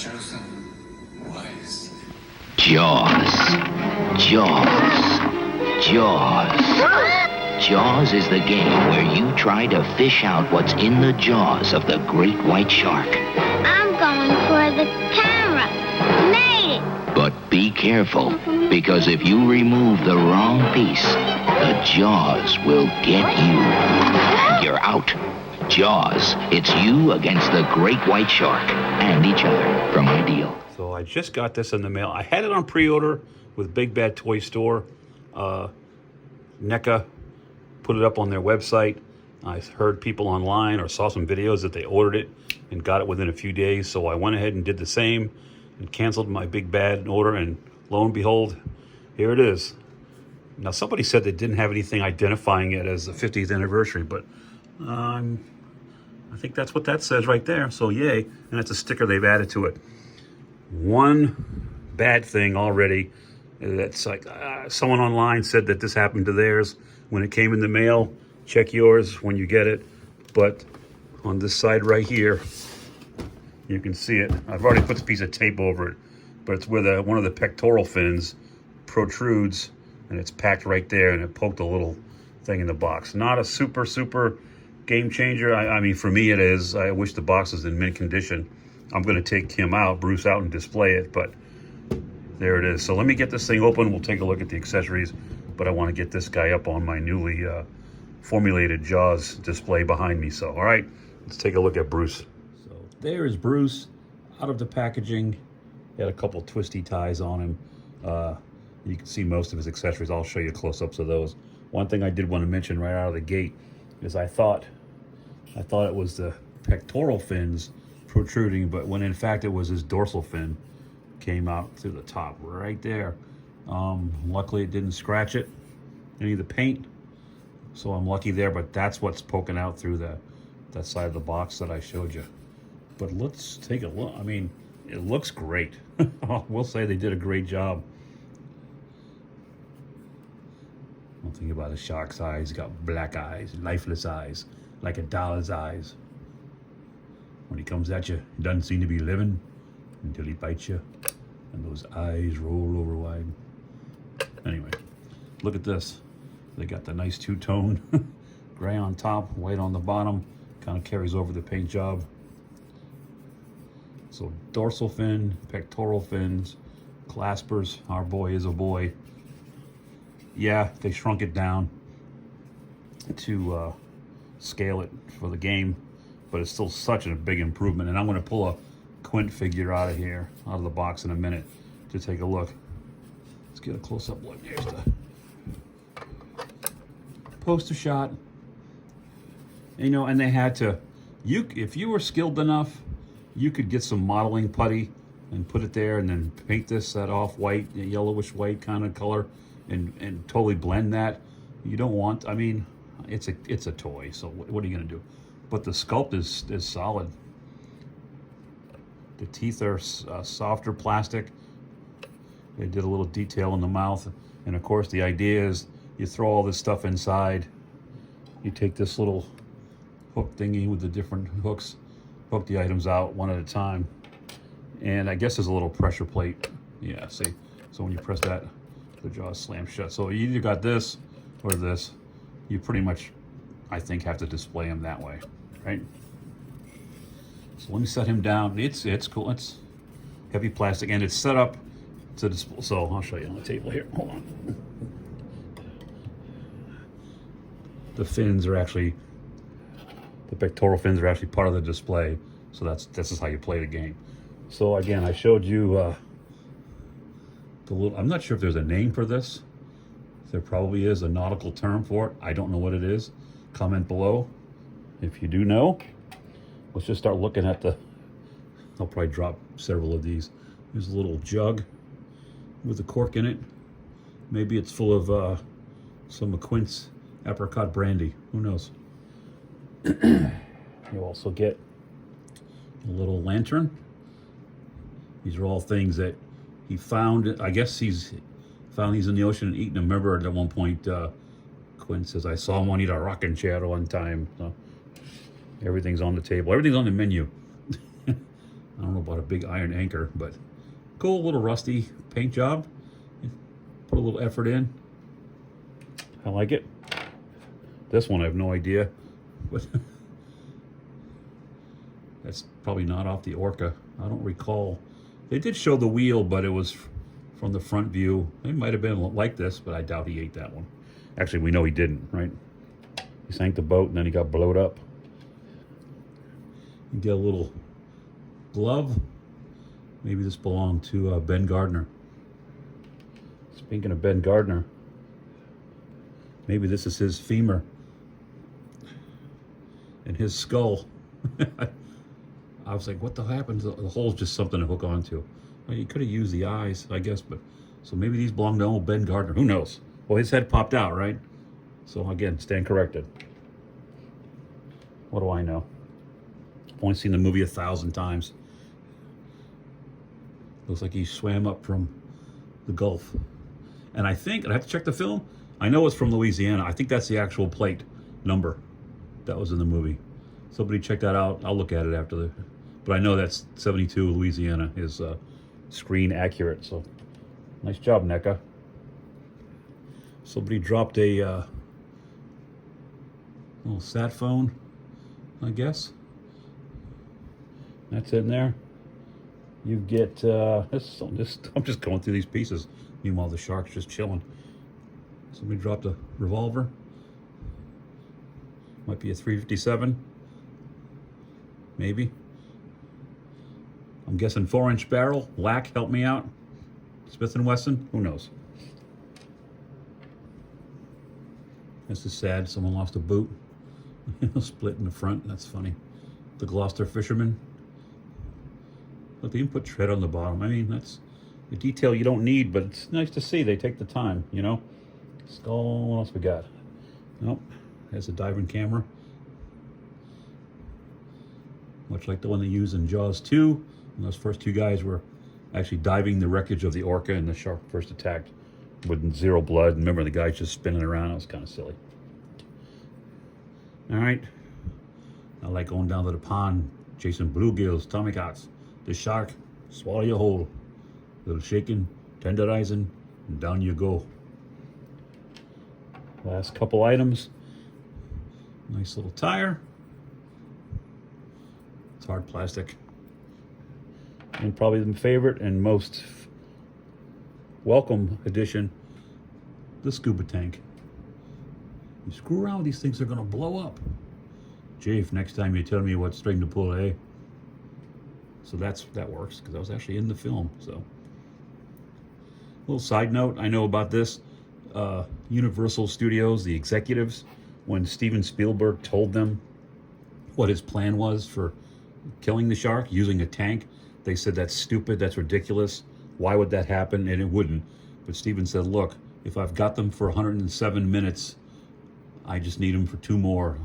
chosen wisely. Jaws. Jaws. Jaws. Jaws is the game where you try to fish out what's in the jaws of the great white shark. I'm going for the camera. Made it. But be careful, because if you remove the wrong piece, the jaws will get you. And you're out. Jaws. It's you against the great white shark and each other from Ideal. So I just got this in the mail. I had it on pre-order with Big Bad Toy Store. NECA put it up on their website. I heard people online or saw some videos that they ordered it and got it within a few days. So I went ahead and did the same and canceled my Big Bad order. And lo and behold, here it is. Now, somebody said they didn't have anything identifying it as the 50th anniversary, but I think that's what that says right there. So yay. And that's a sticker they've added to it. One bad thing already. That's like someone online said that this happened to theirs when it came in the mail. Check yours when you get it. But on this side right here, you can see it. I've already put a piece of tape over it, but it's where one of the pectoral fins protrudes, and it's packed right there, and it poked a little thing in the box. Not a super game changer. I mean, for me it is. I wish the box was in mint condition. I'm going to take him out, Bruce out, and display it, but there it is. So let me get this thing open. We'll take a look at the accessories, but I want to get this guy up on my newly formulated Jaws display behind me. So, all right, let's take a look at Bruce. So there is Bruce out of the packaging. He had a couple twisty ties on him. You can see most of his accessories. I'll show you close-ups of those. One thing I did want to mention right out of the gate is I thought it was the pectoral fins protruding, but when in fact it was his dorsal fin came out through the top right there. Luckily it didn't scratch it, any of the paint, so I'm lucky there, but that's what's poking out through that side of the box that I showed you. But let's take a look. I mean, it looks great. We'll say they did a great job. Don't think about a shark's eyes. He's got black eyes, lifeless eyes, like a doll's eyes. When he comes at you, he doesn't seem to be living until he bites you, and those eyes roll over wide. Anyway, look at this. They got the nice two-tone gray on top, white on the bottom. Kind of carries over the paint job. So dorsal fin, pectoral fins, claspers. Our boy is a boy. Yeah, they shrunk it down to scale it for the game, but it's still such a big improvement. And I'm going to pull a Quint figure out of the box in a minute to take a look. Let's get a close-up look. Here's the poster shot. You know, and they had to, if you were skilled enough, you could get some modeling putty and put it there and then paint that off-white, yellowish white kind of color and totally blend that. You don't want, I mean, it's a toy, so what are you going to do? But the sculpt is solid. The teeth are softer plastic. They did a little detail in the mouth. And of course, the idea is you throw all this stuff inside. You take this little hook thingy with the different hooks, hook the items out one at a time. And I guess there's a little pressure plate. Yeah, see? So when you press that, the jaws slam shut. So you either got this or this. You pretty much, I think, have to display them that way, right? So let me set him down. It's cool. It's heavy plastic, and it's set up to display. So I'll show you on the table here. Hold on. The fins are actually, the pectoral fins are actually part of the display. So this is how you play the game. So again, I showed you the little, I'm not sure if there's a name for this. There probably is a nautical term for it. I don't know what it is. Comment below if you do know. Let's just start looking at I'll probably drop several of these. There's a little jug with a cork in it. Maybe it's full of some McQuint's apricot brandy. Who knows? You also get a little lantern. These are all things that he found. I guess he's found these in the ocean and eaten them. Remember at one point, Quinn says, I saw him eat a rocking chair one time. So everything's on the table. Everything's on the menu. I don't know about a big iron anchor, but cool little rusty paint job. Put a little effort in. I like it. This one I have no idea, but that's probably not off the Orca. I don't recall. They did show the wheel, but it was from the front view. It might have been like this, but I doubt he ate that one. Actually, we know he didn't, right? He sank the boat and then he got blowed up. You get a little glove. Maybe this belonged to Ben Gardner. Speaking of Ben Gardner, maybe this is his femur and his skull. I was like, what the happened? The hole's just something to hook onto. Well, you could have used the eyes, I guess, but so maybe these belong to old Ben Gardner. Who knows? Well, his head popped out, right? So again, stand corrected. What do I know? I've only seen the movie 1,000 times. Looks like he swam up from the Gulf. And I think, and I have to check the film, I know it's from Louisiana. I think that's the actual plate number that was in the movie. Somebody check that out. I'll look at it after the, but I know that's 72 Louisiana is screen accurate. So nice job, NECA. Somebody dropped a little sat phone, I guess. That's in there. You get this. I'm just going through these pieces. Meanwhile, the shark's just chilling. Somebody dropped a revolver. Might be a .357. Maybe. I'm guessing 4-inch barrel. Lack, help me out. Smith & Wesson. Who knows? This is sad. Someone lost a boot. Split in the front. That's funny. The Gloucester fisherman. Look, they even put tread on the bottom. I mean, that's a detail you don't need, but it's nice to see. They take the time, you know. Skull. What else we got? Nope. There's a diving camera. Much like the one they used in Jaws 2. And those first two guys were actually diving the wreckage of the Orca and the shark first attacked with 0 blood. Remember, the guy's just spinning around. It was kind of silly. All right. I like going down to the pond, chasing bluegills, tommycocks. The shark, swallow you whole. Little shaking, tenderizing, and down you go. Last couple items. Nice little tire. It's hard plastic. And probably the favorite and most welcome addition, the scuba tank. You screw around with these things, they're gonna blow up. Jafe, next time you tell me what string to pull, eh? So that works, because I was actually in the film, so. Little side note, I know about this. Universal Studios, the executives, when Steven Spielberg told them what his plan was for killing the shark using a tank, they said, that's stupid, that's ridiculous. Why would that happen? And it wouldn't. But Steven said, look, if I've got them for 107 minutes, I just need them for 2 more.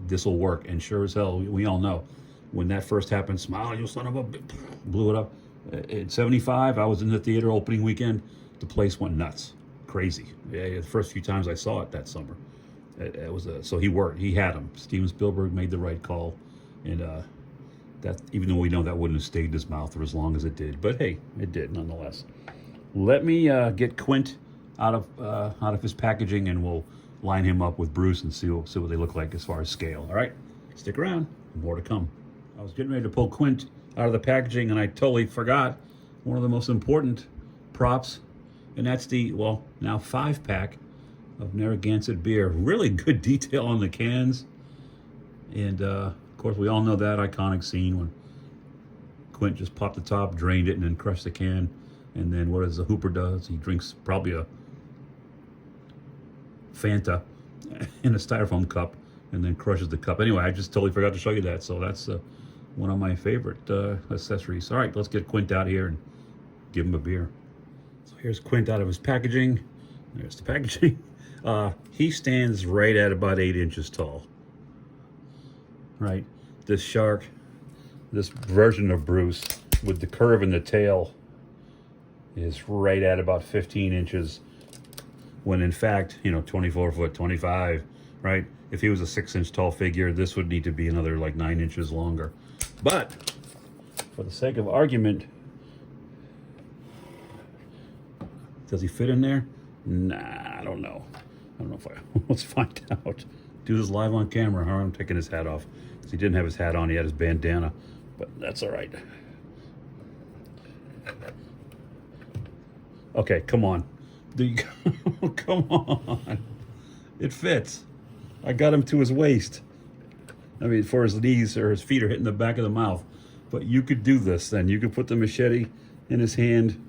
This will work. And sure as hell, we all know, when that first happened, smile, you son of a bitch, blew it up. At 75, I was in the theater opening weekend. The place went nuts. Crazy. Yeah, the first few times I saw it that summer. It was so he worked. He had them. Steven Spielberg made the right call. And that, even though we know that wouldn't have stayed in his mouth for as long as it did. But hey, it did nonetheless. Let me get Quint out of his packaging, and we'll line him up with Bruce and see what they look like as far as scale. All right? Stick around. More to come. I was getting ready to pull Quint out of the packaging, and I totally forgot one of the most important props, and that's the, well, now 5-pack of Narragansett beer. Really good detail on the cans. And, of course, we all know that iconic scene when Quint just popped the top, drained it, and then crushed the can. And then what does the Hooper does? He drinks probably a Fanta in a styrofoam cup and then crushes the cup. Anyway, I just totally forgot to show you that. So that's one of my favorite accessories. All right, let's get Quint out here and give him a beer. So here's Quint out of his packaging. There's the packaging. He stands right at about 8 inches tall. Right, this shark, this version of Bruce with the curve in the tail is right at about 15 inches. When in fact, 24 foot, 25, right? If he was a 6-inch tall figure, this would need to be another like 9 inches longer. But for the sake of argument, does he fit in there? Nah, I don't know. I don't know if I... Let's find out. Do this live on camera. Huh? I'm taking his hat off. Because he didn't have his hat on. He had his bandana. But that's all right. Okay, come on. There you go. Come on. It fits. I got him to his waist. I mean, for his knees or his feet are hitting the back of the mouth. But you could do this then. You could put the machete in his hand,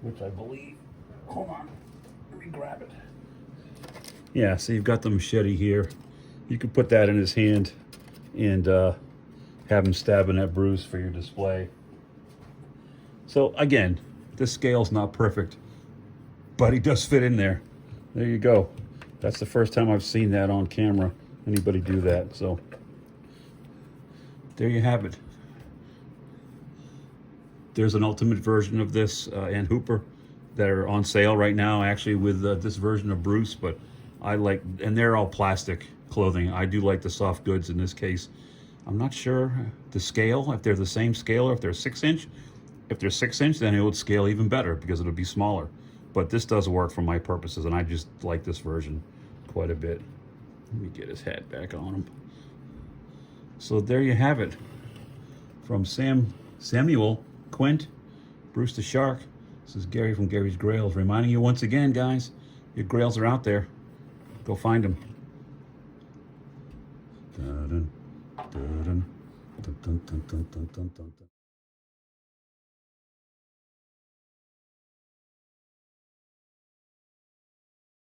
which I believe... Hold on. Let me grab it. Yeah, so you've got the machete here. You could put that in his hand and have him stabbing that bruise for your display. So again, this scale's not perfect, but he does fit in there. There you go. That's the first time I've seen that on camera. Anybody do that? So there you have it. There's an ultimate version of this and Hooper that are on sale right now, actually, with this version of Bruce. But I like, and they're all plastic clothing. I do like the soft goods in this case. I'm not sure the scale, if they're the same scale or if they're 6-inch. If they're 6-inch, then it would scale even better because it'll be smaller. But this does work for my purposes, and I just like this version quite a bit. Let me get his hat back on him. So there you have it. From Samuel, Quint, Bruce the Shark. This is Gary from Gary's Grails, reminding you once again, guys, your grails are out there. Go find them. Dun, dun, dun, dun, dun, dun, dun, dun, dun, dun.